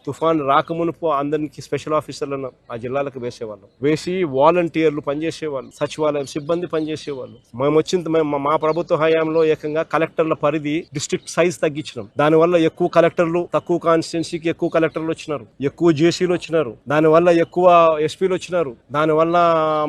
తుఫాన్ రాకమునుపు అందరికి స్పెషల్ ఆఫీసర్లను ఆ జిల్లాలకు వేసేవాళ్ళం. వేసి వాలంటీర్లు పనిచేసేవాళ్ళు, సచివాలయం సిబ్బంది పనిచేసేవాళ్ళు. మేము వచ్చిన మా ప్రభుత్వ హయాంలో ఏకంగా కలెక్టర్ల పరిధి డిస్ట్రిక్ట్ సైజ్ తగ్గించినాం. దానివల్ల ఎక్కువ కలెక్టర్లు, తక్కువ కాన్స్టిట్యున్సీకి ఎక్కువ కలెక్టర్లు వచ్చినారు, ఎక్కువ జేసీలు వచ్చినారు, దానివల్ల ఎక్కువ ఎస్పీలు వచ్చినారు. దానివల్ల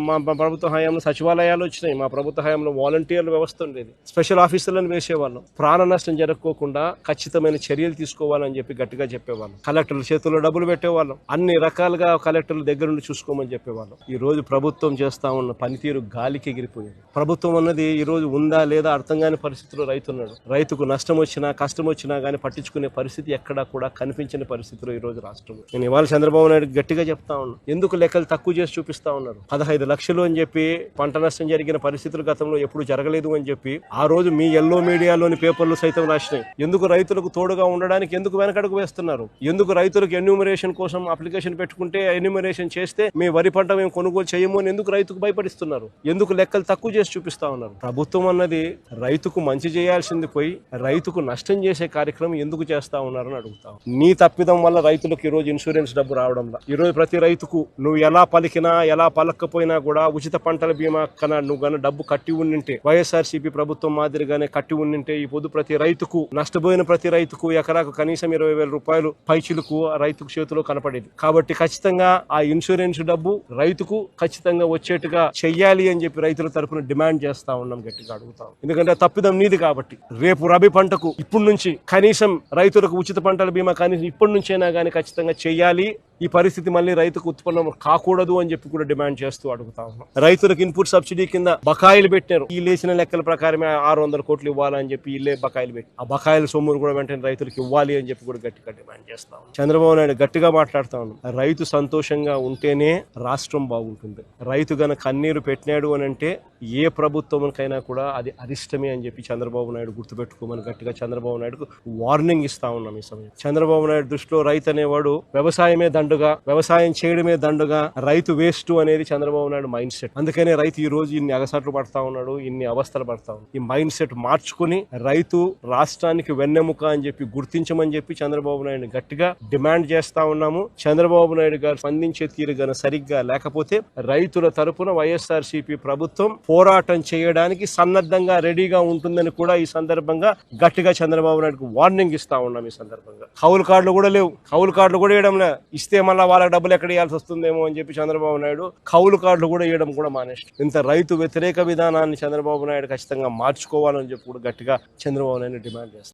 మా ప్రభుత్వ హయాంలో సచివాలయాలు వచ్చినాయి. మా ప్రభుత్వ హయాంలో వాలంటీర్ల వ్యవస్థ ఉండేది, స్పెషల్ ఆఫీసర్లను వేసేవాళ్ళం. ప్రాణ నష్టం జరగకోకుండా ఖచ్చితమైన చర్యలు తీసుకోవాలని చెప్పి గట్టిగా చెప్పేవాళ్ళం. కలెక్టర్ల చేతుల్లో డబ్బులు పెట్టేవాళ్ళం. అన్ని రకాలుగా కలెక్టర్ల దగ్గర నుండి చూసుకోమని చెప్పేవాళ్ళం. ఈ రోజు ప్రభుత్వం చేస్తా ఉన్న పనితీరు గాలికి ఎగిరిపోయింది. ప్రభుత్వం అన్నది ఈ రోజు ఉందా లేదా అర్థం కాని పరిస్థితిలో రైతున్నాడు. రైతుకు నష్టం వచ్చినా కష్టం వచ్చినా గానీ పట్టించుకునే పరిస్థితి ఎక్కడా కూడా కనిపించిన పరిస్థితిలో ఈ రోజు రాష్ట్రం. నేను ఇవాళ చంద్రబాబు నాయుడు గట్టిగా చెప్తా ఉన్నాను, ఎందుకు లెక్కలు తక్కువ చేసి చూపిస్తా ఉన్నారు. 15 లక్షలు అని చెప్పి పంట నష్టం జరిగిన పరిస్థితులు గతంలో ఎప్పుడు జరగలేదు అని చెప్పి ఆ రోజు మీ ఎల్లో మీడియాలోని పేపర్లు సైతం రాసినాయి. ఎందుకు రైతులకు తోడుగా ఉండడానికి ఎందుకు వెనకడుగు వేస్తున్నారు? ఎందుకు రైతులకు ఎన్యూమరేషన్ కోసం అప్లికేషన్ పెట్టుకుంటే ఎన్యూమరేషన్ చేస్తే మీ వరి పంట మేము కొనుగోలు చేయము అని ఎందుకు రైతుకు భయపడిస్తున్నారు? ఎందుకు లెక్కలు తక్కువ చేసి చూపిస్తా ఉన్నారు? ప్రభుత్వం అన్నది రైతుకు మంచి చేయాల్సింది పోయి రైతుకు నష్టం చేసే కార్యక్రమం ఎందుకు చేస్తా ఉన్నారని అడుగుతాం. నీ తప్పిదం వల్ల రైతులకు ఈ రోజు ఇన్సూరెన్స్ డబ్బు రావడంలా. ఈ రోజు ప్రతి రైతుకు నువ్వు ఎలా పలికినా ఎలా పలకపోయినా కూడా ఉచిత పంటల బీమా కన్నా నువ్వు గన డబ్బు కట్టి ఉండింటే, వైఎస్ఆర్సీపీ ప్రభుత్వం మాదిరిగానే కట్టి ఉండింటే ఈ పొద్దు ప్రతి రైతుకు, నష్టపోయిన ప్రతి రైతుకు ఎకరాకు కనీసం 20,000 రూపాయలు పైచిలకు రైతుకు చేతిలో కనపడేది. కాబట్టి ఖచ్చితంగా ఆ ఇన్సూరెన్స్ డబ్బు రైతుకు ఖచ్చితంగా వచ్చేట్టుగా చెయ్యాలి అని చెప్పి రైతుల తరఫున డిమాండ్ చేస్తా ఉన్నాం, గట్టిగా అడుగుతాం. ఎందుకంటే తప్పిదం నీది కాబట్టి రేపు రబీ పంటకు ఇప్పటి నుంచి కనీసం రైతులకు ఉచిత పంటల బీమా కనీసం ఇప్పటి నుంచైనా కానీ ఖచ్చితంగా చెయ్యాలి. ఈ పరిస్థితి మళ్ళీ రైతుకు ఉత్పన్నం కాకూడదు అని చెప్పి కూడా డిమాండ్ చేస్తూ అడుగుతా ఉన్నాం. రైతులకు ఇన్పుట్ సబ్సిడీ కింద బకాయిలు పెట్టారు. ఈ లేచిన లెక్కల ప్రకారమే 600 కోట్లు ఇవ్వాలని చెప్పి ఇల్లే బకాయిలు పెట్టి ఆ బకాయిల సొమ్మును కూడా వెంటనే రైతులకు ఇవ్వాలి అని చెప్పి కూడా గట్టిగా డిమాండ్ చేస్తాం. చంద్రబాబు నాయుడు గట్టిగా మాట్లాడుతా ఉన్నాం, రైతు సంతోషంగా ఉంటేనే రాష్ట్రం బాగుంటుంది. రైతు గన కన్నీరు పెట్టినాడు అని అంటే ఏ ప్రభుత్వంకైనా కూడా అది అరిష్టమే అని చెప్పి చంద్రబాబు నాయుడు గుర్తుపెట్టుకోమని గట్టిగా చంద్రబాబు నాయుడుకు వార్నింగ్ ఇస్తా ఉన్నాం. ఈ సమయం చంద్రబాబు నాయుడు దృష్టిలో రైతు అనేవాడు వ్యవసాయమే దండుగా, వ్యవసాయం చేయడమే దండుగా, రైతు వేస్ట్ అనేది చంద్రబాబు నాయుడు మైండ్ సెట్. అందుకనే రైతు ఈ రోజు ఇన్ని అగసాట్లు పడతా ఉన్నాడు, ఇన్ని అవస్థలు పడతా ఉన్నాడు. ఈ మైండ్ సెట్ మార్చుకుని రైతు రాష్ట్రానికి వెన్నెముక అని చెప్పి గుర్తించమని చెప్పి చంద్రబాబు నాయుడు గట్టిగా డిమాండ్ చేస్తా ఉన్నాము. చంద్రబాబు నాయుడు గారు స్పందించే తీరు గన సరిగ్గా లేకపోతే రైతుల తరపున వైఎస్ఆర్సీపీ ప్రభుత్వం పోరాటం చేయడానికి సన్నద్ధంగా రెడీగా ఉంటుందని కూడా ఈ సందర్భంగా గట్టిగా చంద్రబాబు నాయుడుకు వార్నింగ్ ఇస్తా ఉన్నాం. ఈ సందర్భంగా కౌలు కార్డులు కూడా లేవు, కౌలు కార్డులు కూడా వేయడం లే. ఇస్తే మళ్ళీ వాళ్ళకి డబ్బులు ఎక్కడ ఇవ్వాల్సి వస్తుందేమో అని చెప్పి చంద్రబాబు నాయుడు కౌలు కార్డులు కూడా వేయడం కూడా మానేసి ఇంత రైతు వ్యతిరేక విధానాన్ని చంద్రబాబు నాయుడు ఖచ్చితంగా మార్చుకోవాలని చెప్పి కూడా గట్టిగా చంద్రబాబు నాయుడు డిమాండ్ చేస్తారు.